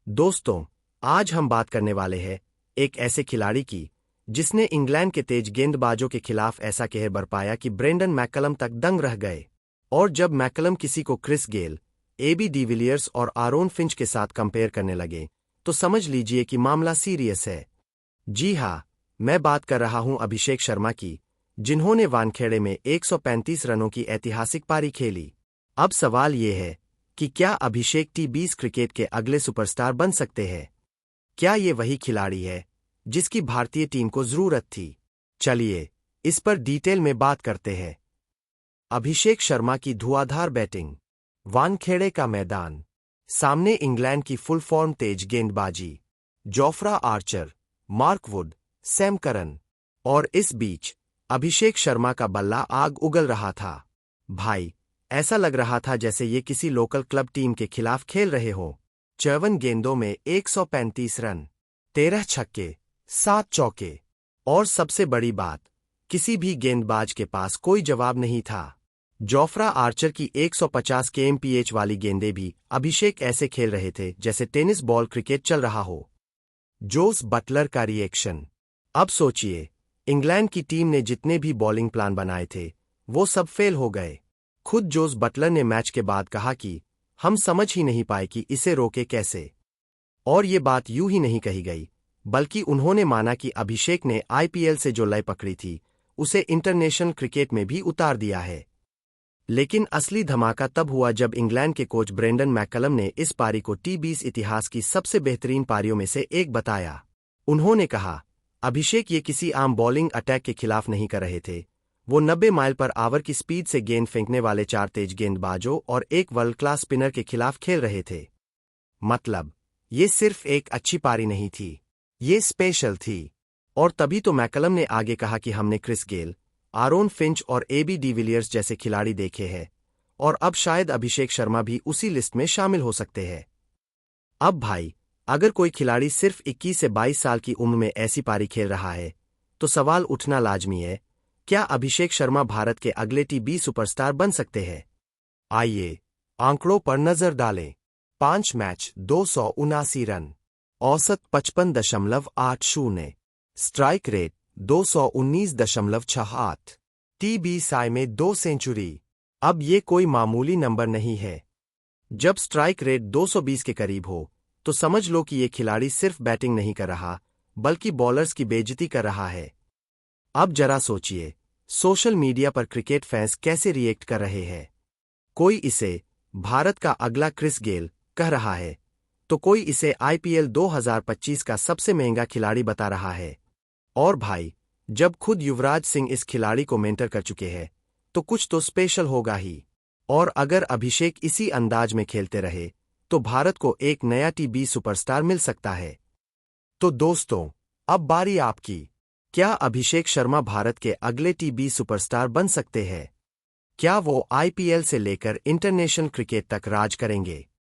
दोस्तों, आज हम बात करने वाले हैं एक ऐसे खिलाड़ी की जिसने इंग्लैंड के तेज गेंदबाजों के खिलाफ ऐसा कहर बरपाया कि ब्रेंडन मैकलम तक दंग रह गए। और जब मैकलम किसी को क्रिस गेल, एबी डिविलियर्स और आरोन फिंच के साथ कंपेयर करने लगे तो समझ लीजिए कि मामला सीरियस है। जी हाँ, मैं बात कर रहा हूं अभिषेक शर्मा की, जिन्होंने वानखेड़े में 135 रनों की ऐतिहासिक पारी खेली। अब सवाल ये है कि क्या अभिषेक टी20 क्रिकेट के अगले सुपरस्टार बन सकते हैं? क्या ये वही खिलाड़ी है जिसकी भारतीय टीम को जरूरत थी? चलिए इस पर डिटेल में बात करते हैं। अभिषेक शर्मा की धुआंधार बैटिंग, वानखेड़े का मैदान, सामने इंग्लैंड की फुल फॉर्म तेज गेंदबाजी, Jofra Archer, Mark Wood, Sam Curran, और इस बीच अभिषेक शर्मा का बल्ला आग उगल रहा था। भाई, ऐसा लग रहा था जैसे ये किसी लोकल क्लब टीम के खिलाफ खेल रहे हो। 54 गेंदों में 135 रन, 13 छक्के, 7 चौके, और सबसे बड़ी बात, किसी भी गेंदबाज के पास कोई जवाब नहीं था। जोफ्रा आर्चर की 150 kmph वाली गेंदें भी अभिषेक ऐसे खेल रहे थे जैसे टेनिस बॉल क्रिकेट चल रहा हो। जोस बटलर का रिएक्शन। अब सोचिए, इंग्लैंड की टीम ने जितने भी बॉलिंग प्लान बनाए थे वो सब फेल हो गए। खुद जोस बटलर ने मैच के बाद कहा कि हम समझ ही नहीं पाए कि इसे रोके कैसे। और ये बात यूं ही नहीं कही गई, बल्कि उन्होंने माना कि अभिषेक ने आईपीएल से जो लय पकड़ी थी उसे इंटरनेशनल क्रिकेट में भी उतार दिया है। लेकिन असली धमाका तब हुआ जब इंग्लैंड के कोच ब्रेंडन मैकलम ने इस पारी को टी20 इतिहास की सबसे बेहतरीन पारियों में से एक बताया। उन्होंने कहा, अभिषेक ये किसी आम बॉलिंग अटैक के खिलाफ नहीं कर रहे थे, वो 90 माइल पर आवर की स्पीड से गेंद फेंकने वाले 4 तेज गेंदबाजों और एक वर्ल्ड क्लास स्पिनर के खिलाफ खेल रहे थे। मतलब, ये सिर्फ एक अच्छी पारी नहीं थी, ये स्पेशल थी। और तभी तो मैकलम ने आगे कहा कि हमने क्रिस गेल, आरोन फिंच और एबी डिविलियर्स जैसे खिलाड़ी देखे हैं, और अब शायद अभिषेक शर्मा भी उसी लिस्ट में शामिल हो सकते हैं। अब भाई, अगर कोई खिलाड़ी सिर्फ 21 से 22 साल की उम्र में ऐसी पारी खेल रहा है तो सवाल उठना लाजमी है, क्या अभिषेक शर्मा भारत के अगले टी20 सुपरस्टार बन सकते हैं? आइए आंकड़ों पर नजर डालें। 5 मैच 279 रन, औसत 55.80, स्ट्राइक रेट 219.68, टी20 में 2 सेंचुरी। अब ये कोई मामूली नंबर नहीं है। जब स्ट्राइक रेट 220 के करीब हो तो समझ लो कि ये खिलाड़ी सिर्फ बैटिंग नहीं कर रहा बल्कि बॉलर्स की बेइज्जती कर रहा है। अब जरा सोचिए, सोशल मीडिया पर क्रिकेट फैंस कैसे रिएक्ट कर रहे हैं। कोई इसे भारत का अगला क्रिस गेल कह रहा है, तो कोई इसे आईपीएल 2025 का सबसे महंगा खिलाड़ी बता रहा है। और भाई, जब खुद युवराज सिंह इस खिलाड़ी को मेंटर कर चुके हैं तो कुछ तो स्पेशल होगा ही। और अगर अभिषेक इसी अंदाज में खेलते रहे तो भारत को एक नया टी20 सुपरस्टार मिल सकता है। तो दोस्तों, अब बारी आपकी। क्या अभिषेक शर्मा भारत के अगले टी20 सुपरस्टार बन सकते हैं? क्या वो आईपीएल से लेकर इंटरनेशनल क्रिकेट तक राज करेंगे?